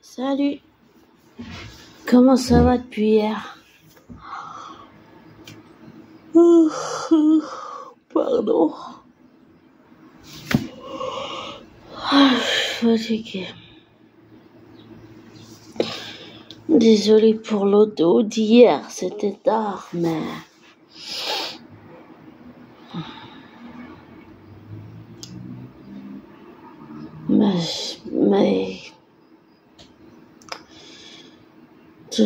Salut, comment ça va depuis hier? Pardon. Je suis fatiguée. Désolée pour l'auto d'hier, c'était tard, mais tout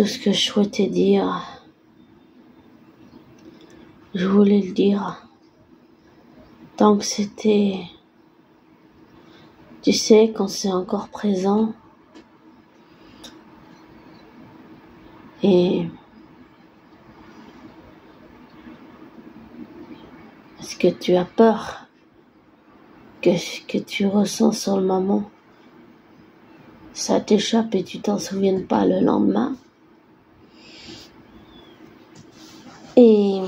ce que je souhaitais dire, je voulais le dire. Tant que c'était, tu sais, quand c'est encore présent. Et est-ce que tu as peur que tu ressens sur le moment, ça t'échappe et tu t'en souviennes pas le lendemain? Et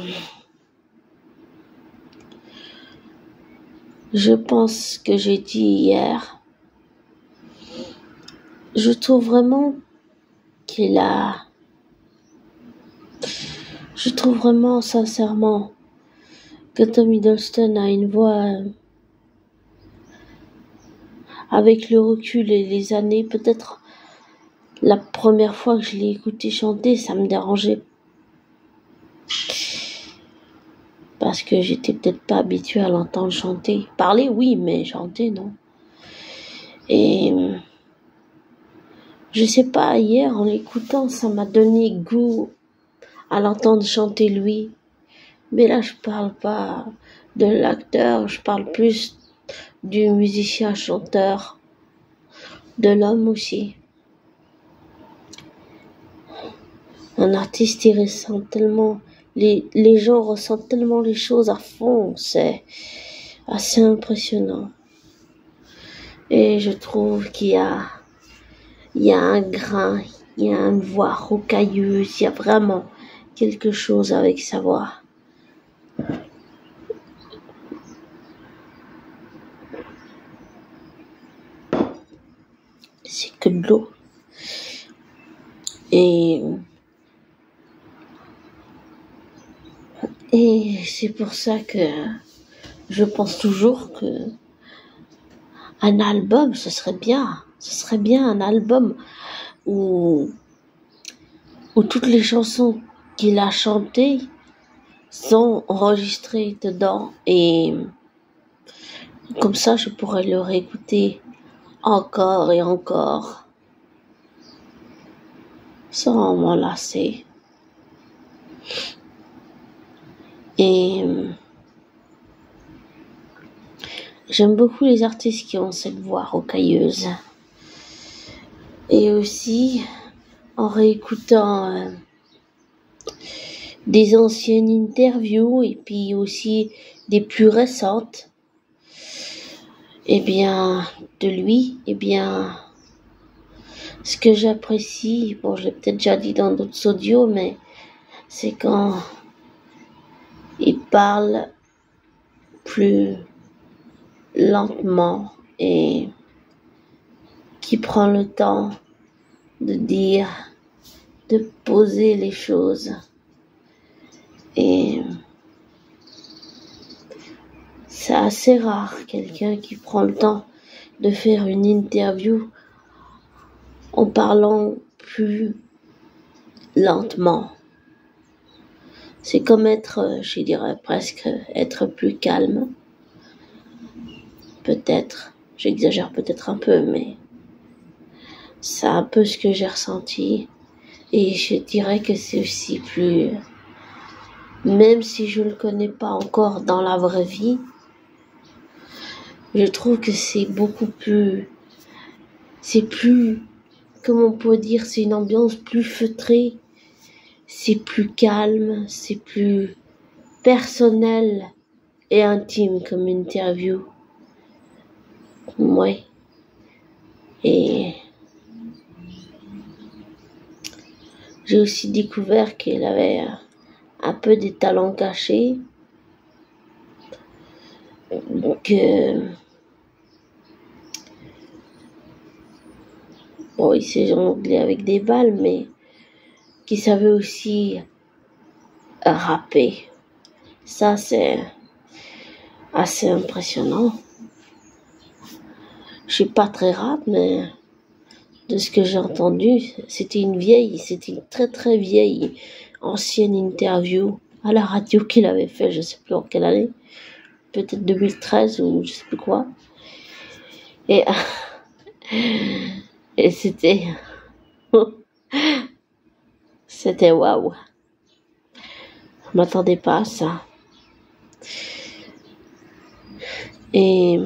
je pense que j'ai dit hier, je trouve vraiment je trouve vraiment sincèrement que Tom Hiddleston a une voix, avec le recul et les années, peut-être la première fois que je l'ai écouté chanter, ça me dérangeait. Parce que j'étais peut-être pas habituée à l'entendre chanter. Parler, oui, mais chanter, non. Et je sais pas, hier, en l'écoutant, ça m'a donné goût à l'entendre chanter lui. Mais là, je parle pas de l'acteur, je parle plus du musicien-chanteur, de l'homme aussi. Un artiste, il ressent tellement, les gens ressentent tellement les choses à fond, c'est assez impressionnant. Et je trouve qu'il y a un grain, il y a une voix rocailleuse, il y a vraiment quelque chose avec sa voix. C'est que de l'eau. Et c'est pour ça que je pense toujours que un album, ce serait bien. Ce serait bien un album où toutes les chansons qu'il a chantées sont enregistrées dedans. Et comme ça, je pourrais le réécouter encore et encore sans m'en lasser. Et j'aime beaucoup les artistes qui ont cette voix rocailleuse. Et aussi, en réécoutant des anciennes interviews et puis aussi des plus récentes, de lui, ce que j'apprécie, bon, je l'ai peut-être déjà dit dans d'autres audios, mais c'est quand il parle plus lentement et qui prend le temps de dire, de poser les choses. Et c'est assez rare, quelqu'un qui prend le temps de faire une interview en parlant plus lentement. C'est comme être, je dirais presque, être plus calme. Peut-être, j'exagère peut-être un peu, mais c'est un peu ce que j'ai ressenti. Et je dirais que c'est aussi plus, même si je ne le connais pas encore dans la vraie vie, je trouve que c'est beaucoup plus, comment on peut dire, c'est une ambiance plus feutrée, c'est plus calme, c'est plus personnel et intime comme interview. Ouais. Et j'ai aussi découvert qu'il avait un peu des talents cachés, que Bon, il sait jongler avec des balles, mais qui savait aussi rapper. Ça, c'est assez impressionnant. Je suis pas très rap, mais de ce que j'ai entendu, c'était une très très vieille, ancienne interview à la radio qu'il avait fait, je sais plus en quelle année, peut-être 2013 ou je sais plus quoi. Et, et c'était waouh. Je m'attendais pas à ça. Et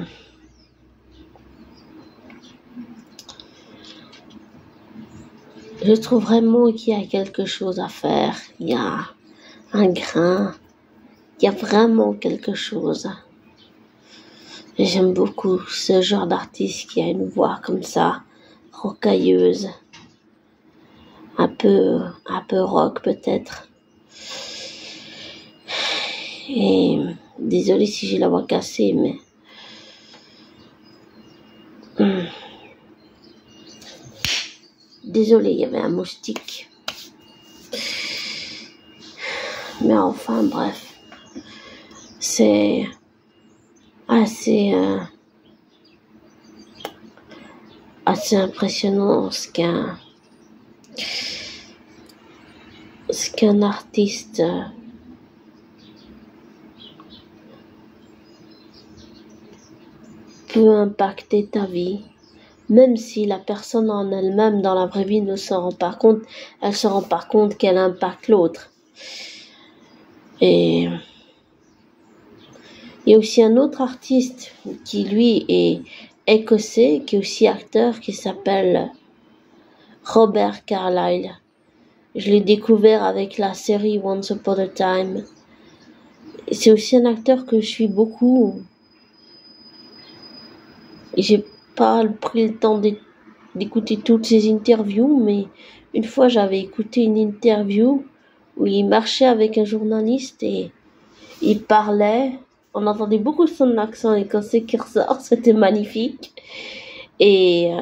je trouve vraiment qu'il y a quelque chose à faire. Il y a un grain. Il y a vraiment quelque chose. Et j'aime beaucoup ce genre d'artiste qui a une voix comme ça, rocailleuse. Un peu rock peut-être. Et désolé si j'ai la voix cassée, mais désolé, il y avait un moustique. Mais enfin, bref, c'est assez impressionnant ce qu'un artiste peut impacter ta vie, même si la personne en elle-même dans la vraie vie ne se rend pas compte, elle se rend pas compte qu'elle impacte l'autre. Et il y a aussi un autre artiste qui lui est écossais, qui est aussi acteur, qui s'appelle Robert Carlyle. Je l'ai découvert avec la série Once Upon a Time. C'est aussi un acteur que je suis beaucoup. J'ai pas pris le temps d'écouter toutes ses interviews, mais une fois j'avais écouté une interview où il marchait avec un journaliste et il parlait. On entendait beaucoup son accent et quand c'est qu'il ressort, c'était magnifique. Et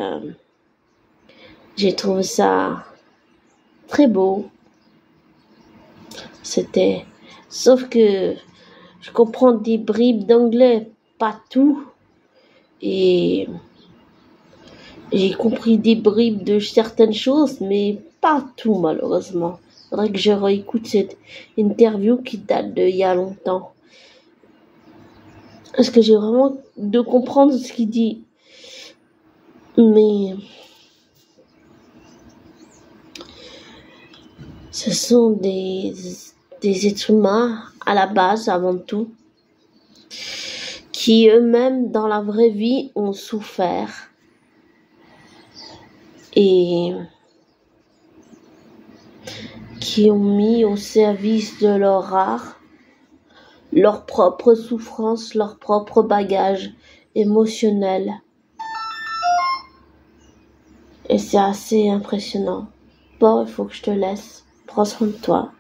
j'ai trouvé ça très beau. Sauf que je comprends des bribes d'anglais, pas tout. Et j'ai compris des bribes de certaines choses, mais pas tout malheureusement. Il faudrait que je réécoute cette interview qui date d'il y a longtemps. Parce que j'ai vraiment de comprendre ce qu'il dit. Mais ce sont des êtres humains à la base avant tout, qui eux-mêmes dans la vraie vie ont souffert et qui ont mis au service de leur art leur propre souffrance, leur propre bagage émotionnel. Et c'est assez impressionnant. Bon, il faut que je te laisse. Prends soin de toi.